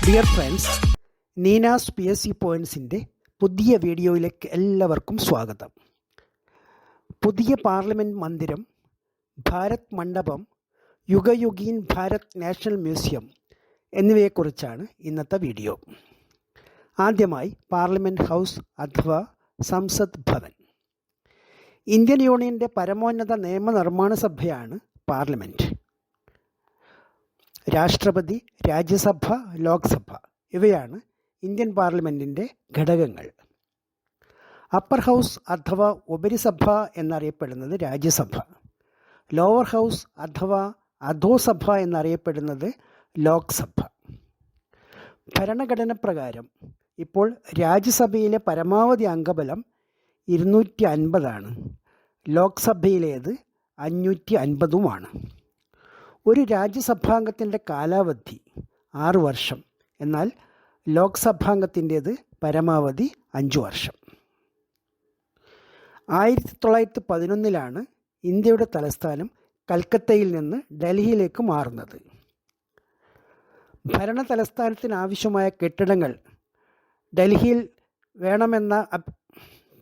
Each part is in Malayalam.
ഡിയർ ഫ്രണ്ട്സ്, നീനാസ് PSC പോയിൻറ്റ്സിൻ്റെ പുതിയ വീഡിയോയിലേക്ക് എല്ലാവർക്കും സ്വാഗതം. പുതിയ പാർലമെൻറ്റ് മന്ദിരം, ഭാരത് മണ്ഡപം, യുഗയുഗീൻ ഭാരത് നാഷണൽ മ്യൂസിയം എന്നിവയെക്കുറിച്ചാണ് ഇന്നത്തെ വീഡിയോ. ആദ്യമായി പാർലമെൻറ്റ് ഹൗസ് അഥവാ സംസദ് ഭവൻ. ഇന്ത്യൻ യൂണിയൻ്റെ പരമോന്നത നിയമനിർമ്മാണ സഭയാണ് പാർലമെൻറ്റ്. രാഷ്ട്രപതി, രാജ്യസഭ, ലോക്സഭ ഇവയാണ് ഇന്ത്യൻ പാർലമെൻറ്റിൻ്റെ ഘടകങ്ങൾ. അപ്പർ ഹൗസ് അഥവാ ഉപരിസഭ എന്നറിയപ്പെടുന്നത് രാജ്യസഭ, ലോവർ ഹൗസ് അഥവാ അധോസഭ എന്നറിയപ്പെടുന്നത് ലോക്സഭ. ഭരണഘടന പ്രകാരം ഇപ്പോൾ രാജ്യസഭയിലെ പരമാവധി അംഗബലം 250 ലോക്സഭയിലേത് 550. ഒരു രാജ്യസഭാംഗത്തിൻ്റെ കാലാവധി 6 വർഷം, എന്നാൽ ലോക്സഭാംഗത്തിൻ്റേത് പരമാവധി 5 വർഷം. 1911 ഇന്ത്യയുടെ തലസ്ഥാനം കൽക്കത്തയിൽ നിന്ന് ഡൽഹിയിലേക്ക് മാറുന്നത്. ഭരണ തലസ്ഥാനത്തിനാവശ്യമായ കെട്ടിടങ്ങൾ ഡൽഹിയിൽ വേണമെന്ന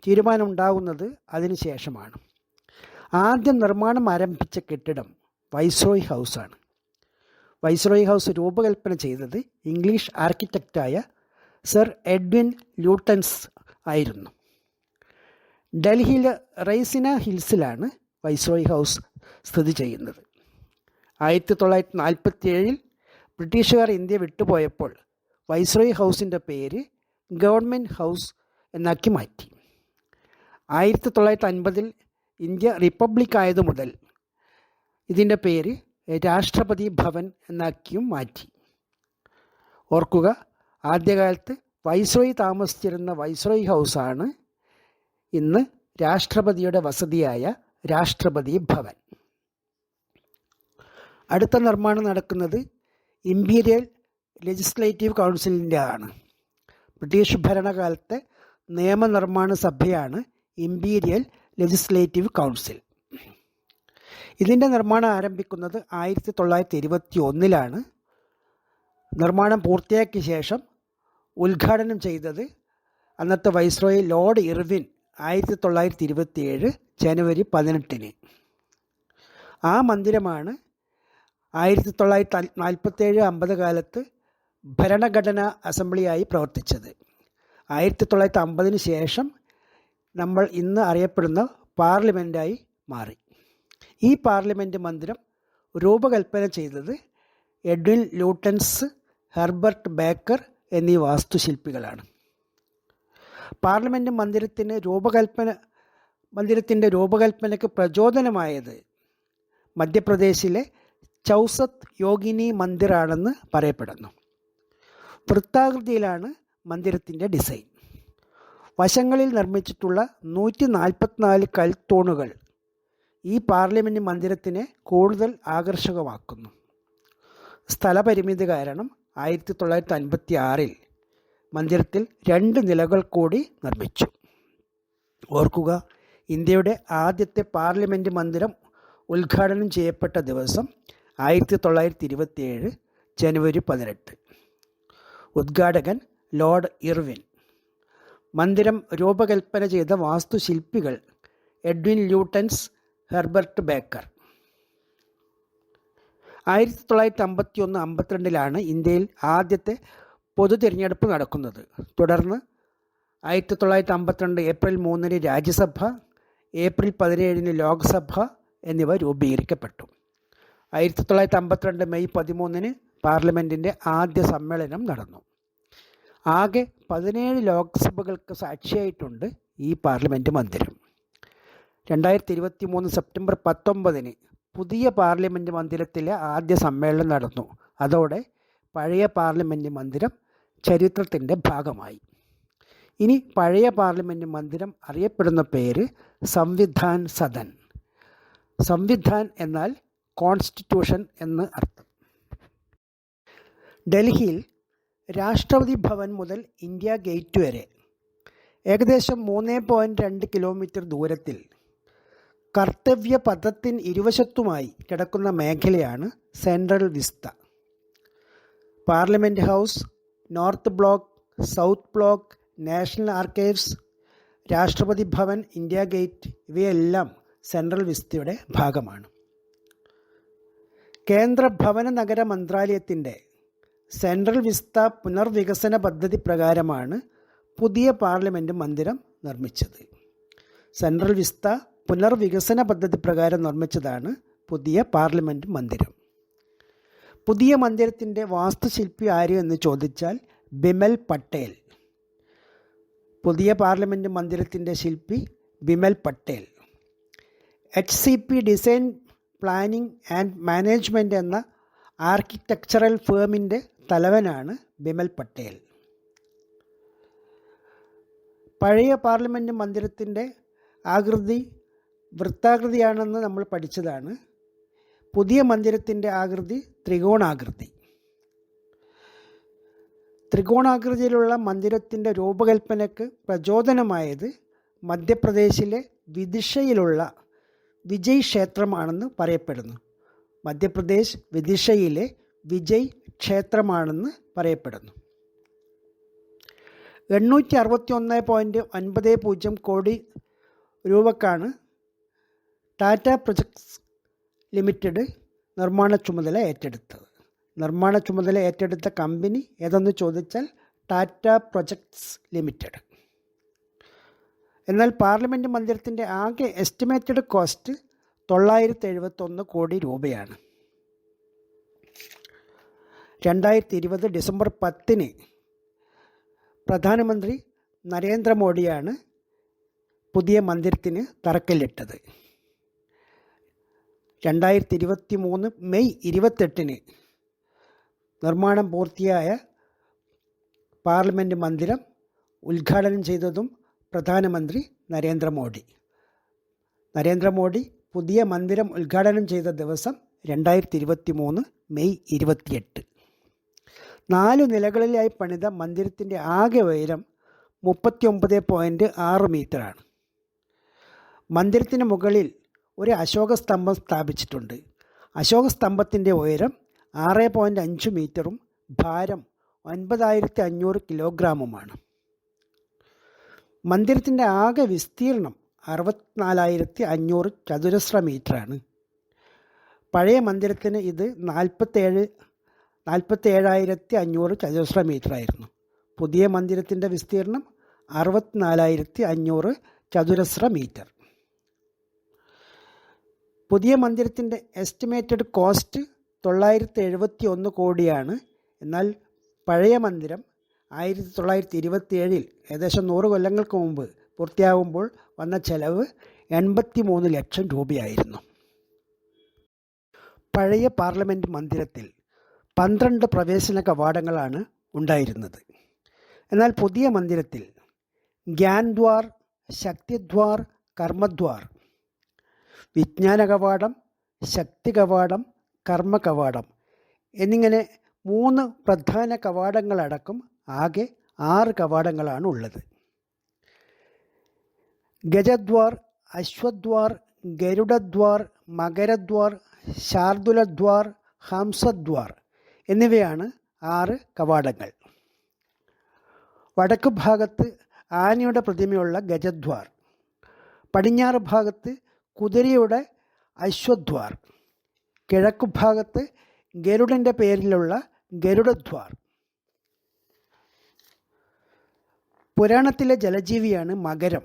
തീരുമാനമുണ്ടാകുന്നത് അതിനുശേഷമാണ്. ആദ്യം നിർമ്മാണം ആരംഭിച്ച കെട്ടിടം വൈസ്രോയി ഹൗസാണ്. വൈസ്രോയി ഹൗസ് രൂപകൽപ്പന ചെയ്തത് ഇംഗ്ലീഷ് ആർക്കിടെക്റ്റായ സർ എഡ്വിൻ ല്യൂട്ടൻസ് ആയിരുന്നു. ഡൽഹിയിലെ റൈസിന ഹിൽസിലാണ് വൈസ്രോയി ഹൗസ് സ്ഥിതി ചെയ്യുന്നത്. 1947 ബ്രിട്ടീഷുകാർ ഇന്ത്യ വിട്ടുപോയപ്പോൾ വൈസ്രോയി ഹൗസിൻ്റെ പേര് ഗവൺമെൻറ് ഹൗസ് എന്നാക്കി മാറ്റി. 1950 ഇന്ത്യ റിപ്പബ്ലിക് ആയതു മുതൽ ഇതിൻ്റെ പേര് രാഷ്ട്രപതി ഭവൻ എന്നാക്കിയും മാറ്റി. ഓർക്കുക, ആദ്യകാലത്ത് വൈസ്രോയി താമസിച്ചിരുന്ന വൈസ്രോയി ഹൗസാണ് ഇന്ന് രാഷ്ട്രപതിയുടെ വസതിയായ രാഷ്ട്രപതി ഭവൻ. അടുത്ത നിർമ്മാണം നടക്കുന്നത് ഇമ്പീരിയൽ ലെജിസ്ലേറ്റീവ് കൗൺസിലിൻ്റെ ആണ്. ബ്രിട്ടീഷ് ഭരണകാലത്തെ നിയമനിർമ്മാണ സഭയാണ് ഇമ്പീരിയൽ ലെജിസ്ലേറ്റീവ് കൗൺസിൽ. ഇതിൻ്റെ നിർമ്മാണം ആരംഭിക്കുന്നത് 1921. നിർമ്മാണം പൂർത്തിയാക്കിയ ശേഷം ഉദ്ഘാടനം ചെയ്തത് അന്നത്തെ വൈസ്രോയി ലോർഡ് ഇർവിൻ 1927 ജനുവരി 18. ആ മന്ദിരമാണ് 1947-50 കാലത്ത് ഭരണഘടനാ അസംബ്ലിയായി പ്രവർത്തിച്ചത്. 1950 ശേഷം നമ്മൾ ഇന്ന് അറിയപ്പെടുന്ന പാർലമെൻറ്റായി മാറി. ഈ പാർലമെൻറ്റ് മന്ദിരം രൂപകൽപ്പന ചെയ്തത് എഡ്വിൻ ല്യൂട്ടൻസ്, ഹെർബർട്ട് ബേക്കർ എന്നീ വാസ്തുശില്പികളാണ്. പാർലമെൻറ്റ് മന്ദിരത്തിൻ്റെ രൂപകൽപ്പനയ്ക്ക് പ്രചോദനമായത് മധ്യപ്രദേശിലെ ചൗസത്ത് യോഗിനി മന്ദിറാണെന്ന് പറയപ്പെടുന്നു. വൃത്താകൃതിയിലാണ് മന്ദിരത്തിൻ്റെ ഡിസൈൻ. വശങ്ങളിൽ നിർമ്മിച്ചിട്ടുള്ള 144 കൽത്തൂണുകൾ ഈ പാർലമെൻറ്റ് മന്ദിരത്തിനെ കൂടുതൽ ആകർഷകമാക്കുന്നു. സ്ഥലപരിമിതി കാരണം 1956 മന്ദിരത്തിൽ 2 നിലകൾ കൂടി നിർമ്മിച്ചു. ഓർക്കുക, ഇന്ത്യയുടെ ആദ്യത്തെ പാർലമെൻറ്റ് മന്ദിരം ഉദ്ഘാടനം ചെയ്യപ്പെട്ട ദിവസം 1927 ജനുവരി 18. ഉദ്ഘാടകൻ ലോർഡ് ഇർവിൻ. മന്ദിരം രൂപകൽപ്പന ചെയ്ത വാസ്തുശില്പികൾ എഡ്വിൻ ല്യൂട്ടൻസ്, ഹെർബർട്ട് ബേക്കർ. 1951-52 ഇന്ത്യയിൽ ആദ്യത്തെ പൊതു തിരഞ്ഞെടുപ്പ് നടക്കുന്നത്. തുടർന്ന് 1952 ഏപ്രിൽ 3 രാജ്യസഭ, ഏപ്രിൽ 17 ലോക്സഭ എന്നിവ രൂപീകരിക്കപ്പെട്ടു. 1952 മെയ് 13 പാർലമെൻറ്റിൻ്റെ ആദ്യ സമ്മേളനം നടന്നു. ആകെ 17 ലോക്സഭകൾക്ക് സാക്ഷിയായിട്ടുണ്ട് ഈ പാർലമെൻറ്റ് മന്ദിരം. 2023 സെപ്റ്റംബർ 19 പുതിയ പാർലമെൻറ്റ് മന്ദിരത്തിലെ ആദ്യ സമ്മേളനം നടന്നു. അതോടെ പഴയ പാർലമെൻറ്റ് മന്ദിരം ചരിത്രത്തിൻ്റെ ഭാഗമായി. ഇനി പഴയ പാർലമെൻറ്റ് മന്ദിരം അറിയപ്പെടുന്ന പേര് സംവിധാൻ സദൻ. സംവിധാൻ എന്നാൽ കോൺസ്റ്റിറ്റ്യൂഷൻ എന്ന് അർത്ഥം. ഡൽഹിയിൽ രാഷ്ട്രപതി ഭവൻ മുതൽ ഇന്ത്യ ഗേറ്റ് വരെ ഏകദേശം 3.2 കിലോമീറ്റർ ദൂരത്തിൽ കർത്തവ്യ പഥത്തിന് ഇരുവശത്തുമായി കിടക്കുന്ന മേഖലയാണ് central Vista. Parliament house, north block, south block, national archives, രാഷ്ട്രപതി ഭവൻ, ഇന്ത്യ ഗേറ്റ് ഇവയെല്ലാം സെൻട്രൽ വിസ്തയുടെ ഭാഗമാണ്. കേന്ദ്ര ഭവന നഗര മന്ത്രാലയത്തിൻ്റെ സെൻട്രൽ വിസ്ത പുനർവികസന പദ്ധതി പ്രകാരമാണ് പുതിയ പാർലമെൻറ്റ് മന്ദിരം നിർമ്മിച്ചത്. സെൻട്രൽ വിസ്ത പുനർവികസന പദ്ധതി പ്രകാരം നിർമ്മിച്ചതാണ് പുതിയ പാർലമെൻറ്റ് മന്ദിരം. പുതിയ മന്ദിരത്തിൻ്റെ വാസ്തുശില്പി ആര് എന്ന് ചോദിച്ചാൽ ബിമൽ പട്ടേൽ. പുതിയ പാർലമെൻറ്റ് മന്ദിരത്തിൻ്റെ ശില്പി Bimal Patel. HCP design planning and management എന്ന ആർക്കിടെക്ചറൽ ഫേമിൻ്റെ തലവനാണ് ബിമൽ പട്ടേൽ. പഴയ പാർലമെൻറ്റ് മന്ദിരത്തിൻ്റെ ആകൃതി വൃത്താകൃതിയാണെന്ന് നമ്മൾ പഠിച്ചതാണ്. പുതിയ മന്ദിരത്തിൻ്റെ ആകൃതി ത്രികോണാകൃതി. ത്രികോണാകൃതിയിലുള്ള മന്ദിരത്തിൻ്റെ രൂപകൽപ്പനയ്ക്ക് പ്രചോദനമായത് മധ്യപ്രദേശിലെ വിദിഷയിലുള്ള വിജയ് ക്ഷേത്രമാണെന്ന് പറയപ്പെടുന്നു. മധ്യപ്രദേശ് വിദിഷയിലെ വിജയ് ക്ഷേത്രമാണെന്ന് പറയപ്പെടുന്നു. 861.90 കോടി രൂപക്കാണ് ടാറ്റ പ്രൊജക്ട്സ് ലിമിറ്റഡ് നിർമ്മാണ ചുമതല ഏറ്റെടുത്തത്. നിർമ്മാണ ചുമതല ഏറ്റെടുത്ത കമ്പനി ഏതെന്ന് ചോദിച്ചാൽ ടാറ്റ പ്രൊജക്ട്സ് ലിമിറ്റഡ്. എന്നാൽ പാർലമെൻറ്റ് മന്ദിരത്തിൻ്റെ ആകെ എസ്റ്റിമേറ്റഡ് കോസ്റ്റ് 971 കോടി രൂപയാണ്. 2020 ഡിസംബർ 10 പ്രധാനമന്ത്രി നരേന്ദ്രമോദിയാണ് പുതിയ മന്ദിരത്തിന് തറക്കല്ലിട്ടത്. 2023 മെയ് 28 നിർമ്മാണം പൂർത്തിയായ പാർലമെൻറ്റ് മന്ദിരം ഉദ്ഘാടനം ചെയ്തതും പ്രധാനമന്ത്രി നരേന്ദ്രമോദി. പുതിയ മന്ദിരം ഉദ്ഘാടനം ചെയ്ത ദിവസം 2023 മെയ് 28. 4 നിലകളിലായി പണിത മന്ദിരത്തിൻ്റെ ആകെ ഉയരം 39.6 മീറ്ററാണ്. മന്ദിരത്തിന് മുകളിൽ ഒരു അശോക സ്തംഭം സ്ഥാപിച്ചിട്ടുണ്ട്. അശോക സ്തംഭത്തിൻ്റെ ഉയരം 6.5 മീറ്ററും ഭാരം 9500 കിലോഗ്രാമുമാണ്. മന്ദിരത്തിൻ്റെ ആകെ വിസ്തീർണം 64,500 ചതുരശ്ര മീറ്ററാണ്. പഴയ മന്ദിരത്തിന് ഇത് 47,500 ചതുരശ്ര മീറ്ററായിരുന്നു. പുതിയ മന്ദിരത്തിൻ്റെ വിസ്തീർണം 64,500 ചതുരശ്ര മീറ്റർ. പുതിയ മന്ദിരത്തിൻ്റെ എസ്റ്റിമേറ്റഡ് കോസ്റ്റ് 971 കോടിയാണ്. എന്നാൽ പഴയ മന്ദിരം 1927 ഏകദേശം 100 കൊല്ലങ്ങൾക്ക് മുമ്പ് പൂർത്തിയാകുമ്പോൾ വന്ന ചെലവ് 83 ലക്ഷം രൂപയായിരുന്നു. പഴയ പാർലമെൻറ്റ് മന്ദിരത്തിൽ 12 പ്രവേശന കവാടങ്ങളാണ് ഉണ്ടായിരുന്നത്. എന്നാൽ പുതിയ മന്ദിരത്തിൽ ഗ്യാൻദ്വാർ, ശക്തിദ്വാർ, കർമ്മദ്വാർ, വിജ്ഞാന കവാടം, ശക്തി കവാടം, കർമ്മ കവാടം എന്നിങ്ങനെ 3 പ്രധാന കവാടങ്ങളടക്കം ആകെ 6 കവാടങ്ങളാണ് ഉള്ളത്. ഗജദ്വാർ, അശ്വദ്വാർ, ഗരുഡദ്വാർ, മകരദ്വാർ, ശാർദുലദ്വാർ, ഹംസദ്വാർ എന്നിവയാണ് 6 കവാടങ്ങൾ. വടക്ക് ഭാഗത്ത് ആനയുടെ പ്രതിമയുള്ള ഗജദ്വാർ, പടിഞ്ഞാറ് ഭാഗത്ത് കുതിരയുടെ അശ്വദ്വാർ, കിഴക്കു ഭാഗത്ത് ഗരുഡൻ്റെ പേരിലുള്ള ഗരുഡദ്വാർ. പുരാണത്തിലെ ജലജീവിയാണ് മകരം.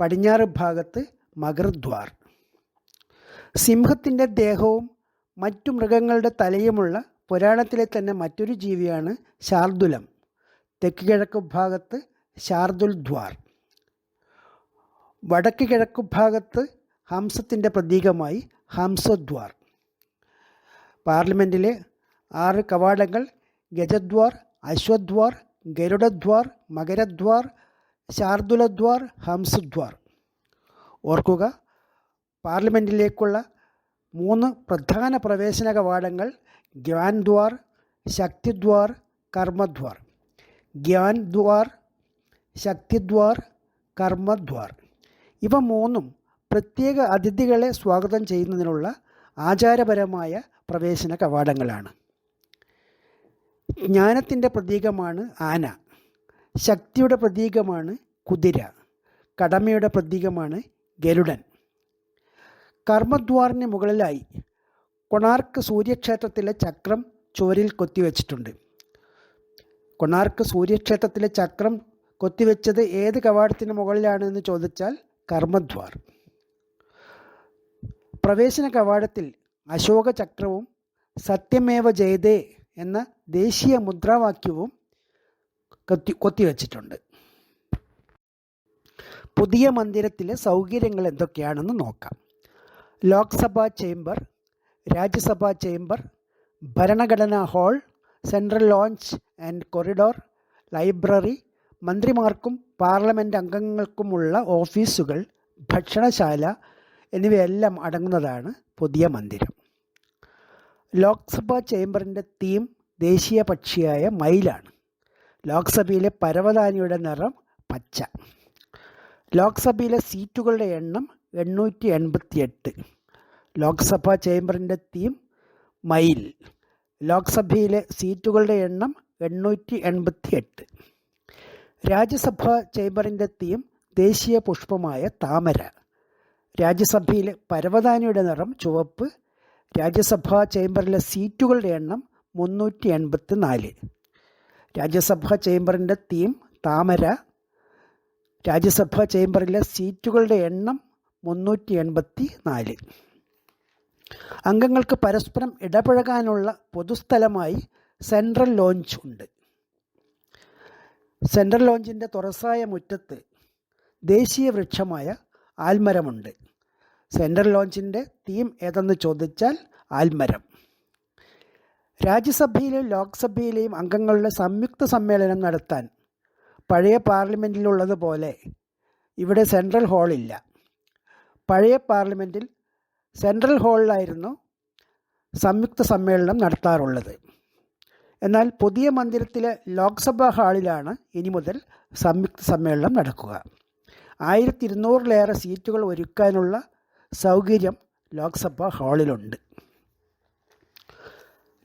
പടിഞ്ഞാറ് ഭാഗത്ത് മകർദ്വാർ. സിംഹത്തിൻ്റെ ദേഹവും മറ്റു മൃഗങ്ങളുടെ തലയുമുള്ള പുരാണത്തിലെ തന്നെ മറ്റൊരു ജീവിയാണ് ശാർദുലം. തെക്ക് കിഴക്ക് ഭാഗത്ത് ശാർദുൽ ദ്വാർ. വടക്ക് കിഴക്കു ഭാഗത്ത് ഹംസത്തിൻ്റെ പ്രതീകമായി ഹംസദ്വാർ. പാർലമെൻറ്റിലെ 6 കവാടങ്ങൾ ഗജദ്വാർ, അശ്വദ്വാർ, ഗരുഡദ്വാർ, മകരദ്വാർ, ശാർദുലദ്വാർ, ഹംസദ്വാർ. ഓർക്കുക, പാർലമെൻറ്റിലേക്കുള്ള 3 പ്രധാന പ്രവേശന കവാടങ്ങൾ ഗ്യാൻദ്വാർ, ശക്തിദ്വാർ, കർമ്മദ്വാർ. ഗ്യാൻദ്വാർ, ശക്തിദ്വാർ, കർമ്മദ്വാർ ഇവ 3ഉം പ്രത്യേക അതിഥികളെ സ്വാഗതം ചെയ്യുന്നതിനുള്ള ആചാരപരമായ പ്രവേശന കവാടങ്ങളാണ്. ജ്ഞാനത്തിൻ്റെ പ്രതീകമാണ് ആന, ശക്തിയുടെ പ്രതീകമാണ് കുതിര, കടമയുടെ പ്രതീകമാണ് ഗരുഡൻ. കർമ്മദ്വാറിന് മുകളിലായി കൊണാർക്ക് സൂര്യക്ഷേത്രത്തിലെ ചക്രം ചുവരിൽ കൊത്തിവെച്ചിട്ടുണ്ട്. കൊണാർക്ക് സൂര്യക്ഷേത്രത്തിലെ ചക്രം കൊത്തിവെച്ചത് ഏത് കവാടത്തിന് മുകളിലാണെന്ന് ചോദിച്ചാൽ കർമ്മദ്വാർ. പ്രവേശന കവാടത്തിൽ അശോക ചക്രവും സത്യമേവ ജയതേ എന്ന ദേശീയ മുദ്രാവാക്യവും കൊത്തിവെച്ചിട്ടുണ്ട്. പുതിയ മന്ദിരത്തിലെ സൗകര്യങ്ങൾ എന്തൊക്കെയാണെന്ന് നോക്കാം. ലോക്സഭാ ചേംബർ, രാജ്യസഭാ ചേംബർ, ഭരണഘടനാ hall, central launch and corridor, library, മന്ത്രിമാർക്കും പാർലമെൻറ്റ് അംഗങ്ങൾക്കുമുള്ള ഓഫീസുകൾ, ഭക്ഷണശാല എന്നിവയെല്ലാം അടങ്ങുന്നതാണ് പുതിയ മന്ദിരം. ലോക്സഭാ ചേംബറിൻ്റെ തീം ദേശീയ പക്ഷിയായ മയിലാണ്. ലോക്സഭയിലെ പരവതാനിയുടെ നിറം പച്ച. ലോക്സഭയിലെ സീറ്റുകളുടെ എണ്ണം 888. ലോക്സഭാ ചേംബറിൻ്റെ തീം മയിൽ. ലോക്സഭയിലെ സീറ്റുകളുടെ എണ്ണം 888. രാജ്യസഭാ ചേംബറിൻ്റെ തീം ദേശീയ പുഷ്പമായ താമര. രാജ്യസഭയിലെ പരവതാനിയുടെ നിറം ചുവപ്പ്. രാജ്യസഭാ ചേംബറിലെ സീറ്റുകളുടെ എണ്ണം 384. രാജ്യസഭാ ചേംബറിൻ്റെ തീം താമര. രാജ്യസഭാ ചേംബറിലെ സീറ്റുകളുടെ എണ്ണം 384. അംഗങ്ങൾക്ക് പരസ്പരം ഇടപഴകാനുള്ള പൊതുസ്ഥലമായി സെൻട്രൽ ലോഞ്ച് ഉണ്ട്. സെൻട്രൽ ലോഞ്ചിൻ്റെ തുറസായ മുറ്റത്ത് ദേശീയ വൃക്ഷമായ ആൽമരമുണ്ട്. സെൻട്രൽ ലോഞ്ചിൻ്റെ തീം ഏതെന്ന് ചോദിച്ചാൽ ആൽമരം. രാജ്യസഭയിലെയും ലോക്സഭയിലെയും അംഗങ്ങളുടെ സംയുക്ത സമ്മേളനം നടത്താൻ പഴയ പാർലമെൻറ്റിലുള്ളതുപോലെ ഇവിടെ സെൻട്രൽ ഹാളില്ല. പഴയ പാർലമെൻറ്റിൽ സെൻട്രൽ ഹാളിലായിരുന്നു സംയുക്ത സമ്മേളനം നടത്താറുള്ളത്. എന്നാൽ പുതിയ മന്ദിരത്തിലെ ലോക്സഭാ ഹാളിലാണ് ഇനി മുതൽ സംയുക്ത സമ്മേളനം നടക്കുക. 1200-ലേറെ സീറ്റുകൾ ഒരുക്കാനുള്ള സൗകര്യം ലോക്സഭാ ഹാളിലുണ്ട്.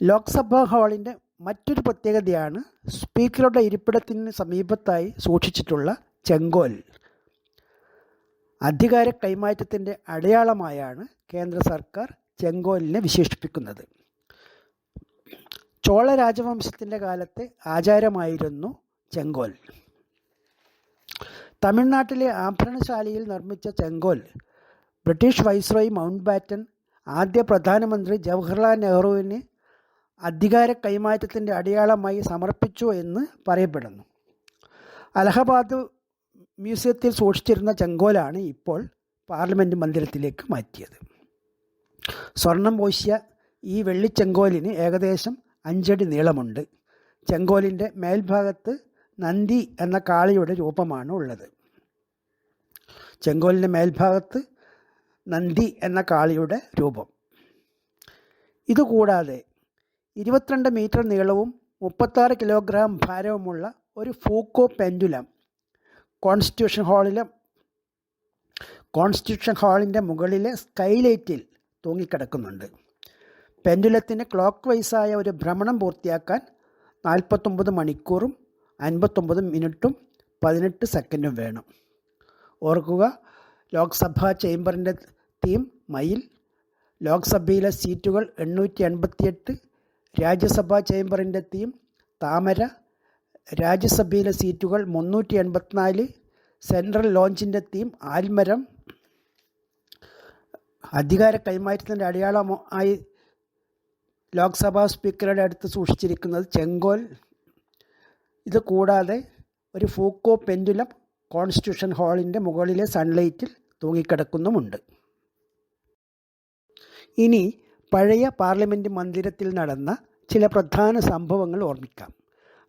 ലോക്സഭാ ഹാളിൻ്റെ മറ്റൊരു പ്രത്യേകതയാണ് സ്പീക്കറുടെ ഇരിപ്പിടത്തിന് സമീപത്തായി സൂക്ഷിച്ചിട്ടുള്ള ചെങ്കോൽ. അധികാര കൈമാറ്റത്തിൻ്റെ അടയാളമായാണ് കേന്ദ്ര സർക്കാർ ചെങ്കോലിനെ വിശേഷിപ്പിക്കുന്നത്. ചോള രാജവംശത്തിൻ്റെ കാലത്തെ ആചാരമായിരുന്നു ചെങ്കോൽ. തമിഴ്നാട്ടിലെ ആഭരണശാലയിൽ നിർമ്മിച്ച ചെങ്കോൽ ബ്രിട്ടീഷ് വൈസ്രോയി മൗണ്ട് ബാറ്റൻ ആദ്യ പ്രധാനമന്ത്രി ജവഹർലാൽ നെഹ്റുവിന് അധികാര കൈമാറ്റത്തിൻ്റെ അടയാളമായി സമർപ്പിച്ചു എന്ന് പറയപ്പെടുന്നു. അലഹബാദ് മ്യൂസിയത്തിൽ സൂക്ഷിച്ചിരുന്ന ചെങ്കോലാണ് ഇപ്പോൾ പാർലമെൻറ്റ് മന്ദിരത്തിലേക്ക് മാറ്റിയത്. സ്വർണം പൂശിയ ഈ വെള്ളിച്ചെങ്കോലിന് ഏകദേശം 5 അടി നീളമുണ്ട്. ചെങ്കോലിൻ്റെ മേൽഭാഗത്ത് നന്ദി എന്ന കാളിയുടെ രൂപമാണ് ഉള്ളത്. ചെങ്കോലിൻ്റെ മേൽഭാഗത്ത് നന്ദി എന്ന കാളിയുടെ രൂപം. ഇതുകൂടാതെ 22 മീറ്റർ നീളവും 36 കിലോഗ്രാം ഭാരവുമുള്ള ഒരു ഫൂക്കോ പെൻഡുലം കോൺസ്റ്റിറ്റ്യൂഷൻ ഹാളിൻ്റെ മുകളിലെ സ്കൈലൈറ്റിൽ തൂങ്ങിക്കിടക്കുന്നുണ്ട്. പെൻഡുലത്തിന് ക്ലോക്ക് വൈസായ ഒരു ഭ്രമണം പൂർത്തിയാക്കാൻ 49 മണിക്കൂറും 59 മിനിറ്റും 18 സെക്കൻഡും വേണം. ഓർക്കുക, ലോക്സഭാ ചേംബറിൻ്റെ തീം മയിൽ. ലോക്സഭയിലെ സീറ്റുകൾ 888. രാജ്യസഭാ ചേംബറിൻ്റെ തീം താമര. രാജ്യസഭയിലെ സീറ്റുകൾ 384. സെൻട്രൽ ലോഞ്ചിൻ്റെ തീം ആൽമരം. അധികാര കൈമാറ്റത്തിൻ്റെ അടയാളമായി ലോക്സഭാ സ്പീക്കറുടെ അടുത്ത് സൂക്ഷിച്ചിരിക്കുന്നത് ചെങ്കോൽ. ഇത് കൂടാതെ ഒരു ഫൂക്കോ പെൻഡുലം കോൺസ്റ്റിറ്റ്യൂഷൻ ഹാളിൻ്റെ മുകളിലെ സൺലൈറ്റിൽ തൂങ്ങിക്കിടക്കുന്നുമുണ്ട്. ഇനി പഴയ പാർലമെൻറ്റ് മന്ദിരത്തിൽ നടന്ന ചില പ്രധാന സംഭവങ്ങൾ ഓർമ്മിക്കാം.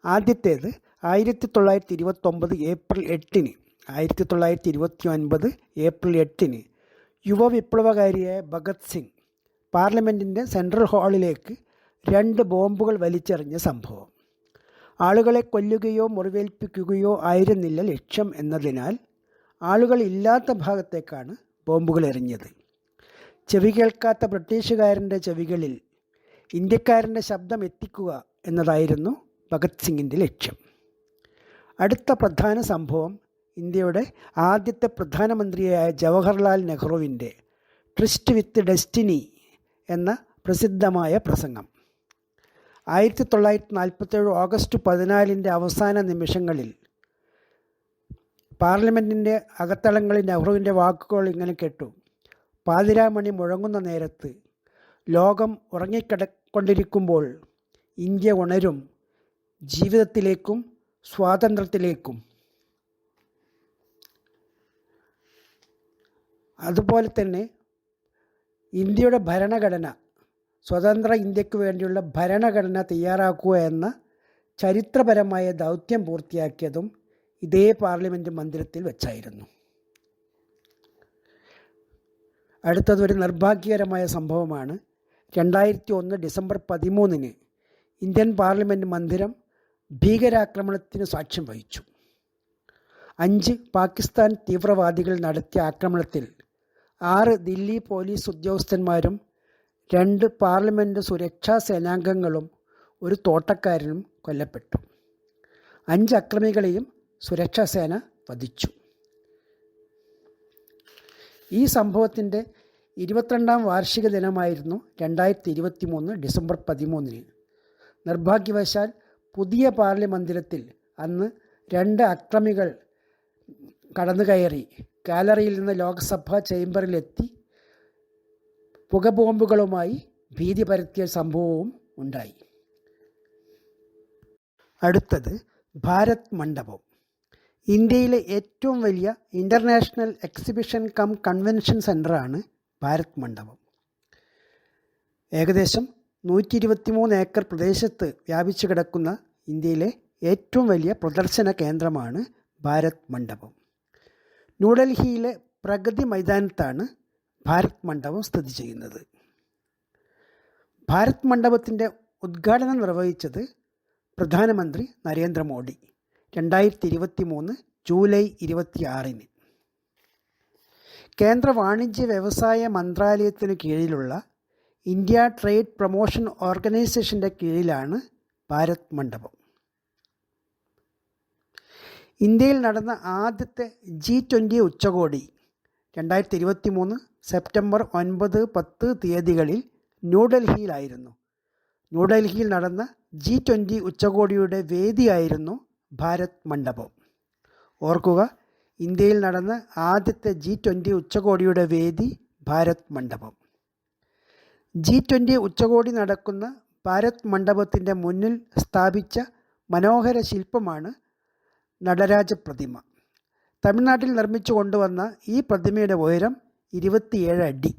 ആദ്യത്തേത് 1929 ഏപ്രിൽ 8-ന് 1929 ഏപ്രിൽ 8-ന് യുവ വിപ്ലവകാരിയായ ഭഗത് സിംഗ് പാർലമെൻറ്റിൻ്റെ സെൻട്രൽ ഹാളിലേക്ക് 2 ബോംബുകൾ വലിച്ചെറിഞ്ഞ സംഭവം. ആളുകളെ കൊല്ലുകയോ മുറിവേൽപ്പിക്കുകയോ ആയിരുന്നില്ല ലക്ഷ്യം എന്നതിനാൽ ആളുകൾ ഇല്ലാത്ത ഭാഗത്തേക്കാണ് ബോംബുകൾ എറിഞ്ഞത്. ചെവി കേൾക്കാത്ത ബ്രിട്ടീഷുകാരൻ്റെ ചെവികളിൽ ഇന്ത്യക്കാരൻ്റെ ശബ്ദം എത്തിക്കുക എന്നതായിരുന്നു ഭഗത് സിംഗിൻ്റെ ലക്ഷ്യം. അടുത്ത പ്രധാന സംഭവം ഇന്ത്യയുടെ ആദ്യത്തെ പ്രധാനമന്ത്രിയായ ജവഹർലാൽ നെഹ്റുവിൻ്റെ ട്രിസ്റ്റ് വിത്ത് ഡെസ്റ്റിനി എന്ന പ്രസിദ്ധമായ പ്രസംഗം. 1947 ഓഗസ്റ്റ് 14 അവസാന നിമിഷങ്ങളിൽ പാർലമെൻറ്റിൻ്റെ അകത്തളങ്ങളിൽ നെഹ്റുവിൻ്റെ വാക്കുകൾ ഇങ്ങനെ കേട്ടു: പാതിരാമണി മുഴങ്ങുന്ന നേരത്ത്, ലോകം ഉറങ്ങിക്കൊണ്ടിരിക്കുമ്പോൾ ഇന്ത്യ ഉണരും, ജീവിതത്തിലേക്കും സ്വാതന്ത്ര്യത്തിലേക്കും. അതുപോലെ തന്നെ ഇന്ത്യയുടെ ഭരണഘടന, സ്വതന്ത്ര ഇന്ത്യക്ക് വേണ്ടിയുള്ള ഭരണഘടന തയ്യാറാക്കുക എന്ന ചരിത്രപരമായ ദൗത്യം പൂർത്തിയാക്കിയതും ഇതേ പാർലമെൻറ്റ് മന്ദിരത്തിൽ വെച്ചായിരുന്നു. അടുത്തതൊരു നിർഭാഗ്യകരമായ സംഭവമാണ്. 2001 ഡിസംബർ 13 ഇന്ത്യൻ പാർലമെൻറ്റ് മന്ദിരം ഭീകരാക്രമണത്തിന് സാക്ഷ്യം വഹിച്ചു. 5 പാകിസ്ഥാൻ തീവ്രവാദികൾ നടത്തിയ ആക്രമണത്തിൽ 6 ദില്ലി പോലീസ് ഉദ്യോഗസ്ഥന്മാരും 2 പാർലമെൻറ്റ് സുരക്ഷാ സേനാംഗങ്ങളും ഒരു തോട്ടക്കാരനും കൊല്ലപ്പെട്ടു. 5 അക്രമികളെയും സുരക്ഷാ സേന വധിച്ചു. ഈ സംഭവത്തിൻ്റെ 22ാം വാർഷിക ദിനമായിരുന്നു 2023 ഡിസംബർ 13. നിർഭാഗ്യവശാൽ പുതിയ പാർലമെൻറ്റ് മന്ദിരത്തിൽ അന്ന് 2 അക്രമികൾ കടന്നുകയറി ഗാലറിയിൽ നിന്ന് ലോക്സഭാ ചേംബറിലെത്തി പുകബോംബുകളുമായി ഭീതി പരത്തിയ സംഭവവും ഉണ്ടായി. അടുത്തത് ഭാരത് മണ്ഡപം. ഇന്ത്യയിലെ ഏറ്റവും വലിയ ഇൻ്റർനാഷണൽ എക്സിബിഷൻ കം കൺവെൻഷൻ സെൻ്ററാണ് ഭാരത് മണ്ഡപം. ഏകദേശം 123 ഏക്കർ പ്രദേശത്ത് വ്യാപിച്ചു കിടക്കുന്ന ഇന്ത്യയിലെ ഏറ്റവും വലിയ പ്രദർശന കേന്ദ്രമാണ് ഭാരത് മണ്ഡപം. ന്യൂഡൽഹിയിലെ പ്രഗതി മൈതാനത്താണ് ഭാരത് മണ്ഡപം സ്ഥിതി ചെയ്യുന്നത്. ഭാരത് മണ്ഡപത്തിൻ്റെ ഉദ്ഘാടനം നിർവഹിച്ചത് പ്രധാനമന്ത്രി നരേന്ദ്രമോദി 2023 ജൂലൈ 26. കേന്ദ്ര വാണിജ്യ വ്യവസായ മന്ത്രാലയത്തിന് കീഴിലുള്ള ഇന്ത്യ ട്രേഡ് പ്രൊമോഷൻ ഓർഗനൈസേഷൻ്റെ കീഴിലാണ് ഭാരത് മണ്ഡപം. ഇന്ത്യയിൽ നടന്ന ആദ്യത്തെ G20 ഉച്ചകോടി 2023 സെപ്റ്റംബർ 9-10 തീയതികളിൽ ന്യൂഡൽഹിയിലായിരുന്നു. ന്യൂഡൽഹിയിൽ നടന്ന G20 ഉച്ചകോടിയുടെ വേദിയായിരുന്നു ഭാരത് മണ്ഡപം. ഓർക്കുക, ഇന്ത്യയിൽ നടന്ന ആദ്യത്തെ G20 ഉച്ചകോടിയുടെ വേദി ഭാരത് മണ്ഡപം. G20 ഉച്ചകോടി നടക്കുന്ന ഭാരത് മണ്ഡപത്തിൻ്റെ മുന്നിൽ സ്ഥാപിച്ച മനോഹര ശില്പമാണ് നടരാജ പ്രതിമ. തമിഴ്നാട്ടിൽ നിർമ്മിച്ചു കൊണ്ടുവന്ന ഈ പ്രതിമയുടെ ഉയരം 27 അടി.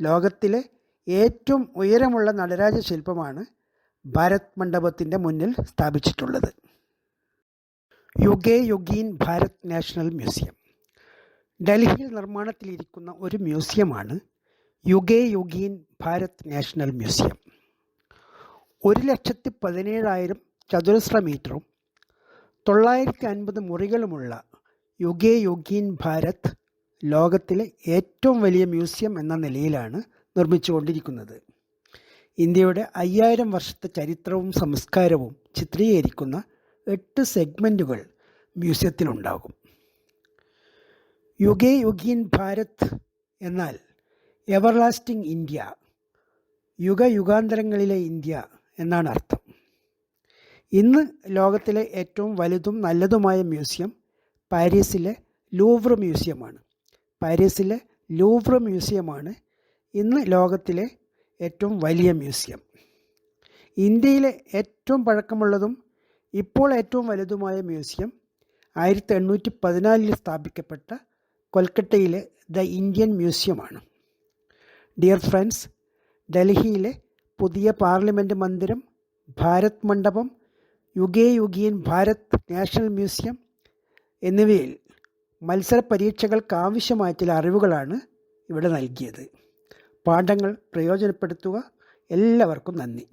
ലോകത്തിലെ ഏറ്റവും ഉയരമുള്ള നടരാജ ശില്പമാണ് ഭാരത് മണ്ഡപത്തിൻ്റെ മുന്നിൽ സ്ഥാപിച്ചിട്ടുള്ളത്. യുഗേ യുഗീൻ ഭാരത് നാഷണൽ മ്യൂസിയം. ഡൽഹിയിൽ നിർമ്മാണത്തിലിരിക്കുന്ന ഒരു മ്യൂസിയമാണ് യുഗേ യുഗീൻ ഭാരത് നാഷണൽ മ്യൂസിയം. 1,17,000 ചതുരശ്ര മീറ്ററും 950 മുറികളുമുള്ള യുഗേ യുഗീൻ ഭാരത് ലോകത്തിലെ ഏറ്റവും വലിയ മ്യൂസിയം എന്ന നിലയിലാണ് നിർമ്മിച്ചുകൊണ്ടിരിക്കുന്നത്. ഇന്ത്യയുടെ 5000 വർഷത്തെ ചരിത്രവും സംസ്കാരവും ചിത്രീകരിക്കുന്ന 8 സെഗ്മെൻറ്റുകൾ മ്യൂസിയത്തിലുണ്ടാകും. യുഗേ യുഗീൻ ഭാരത് എന്നാൽ എവർലാസ്റ്റിംഗ് ഇന്ത്യ, യുഗയുഗാന്തരങ്ങളിലെ ഇന്ത്യ എന്നാണ് അർത്ഥം. ഇന്ന് ലോകത്തിലെ ഏറ്റവും വലുതും നല്ലതുമായ മ്യൂസിയം പാരീസിലെ ലൂവ്ർ മ്യൂസിയമാണ്. പാരീസിലെ ലൂവ്ർ മ്യൂസിയമാണ് ഇന്ന് ലോകത്തിലെ ഏറ്റവും വലിയ മ്യൂസിയം. ഇന്ത്യയിലെ ഏറ്റവും പഴക്കമുള്ളതും ഇപ്പോൾ ഏറ്റവും വലുതുമായ മ്യൂസിയം 1814 സ്ഥാപിക്കപ്പെട്ട കൊൽക്കത്തയിലെ ദ ഇന്ത്യൻ മ്യൂസിയമാണ്. ഡിയർ ഫ്രണ്ട്സ്, ഡൽഹിയിലെ പുതിയ പാർലമെൻറ്റ് മന്ദിരം, ഭാരത് മണ്ഡപം, യുഗേ യുഗീൻ ഭാരത് നാഷണൽ മ്യൂസിയം എന്നിവയിൽ മത്സര പരീക്ഷകൾക്ക് ആവശ്യമായ ചില അറിവുകളാണ് ഇവിടെ നൽകിയത്. പാഠങ്ങൾ പ്രയോജനപ്പെടുത്തുക. എല്ലാവർക്കും നന്ദി.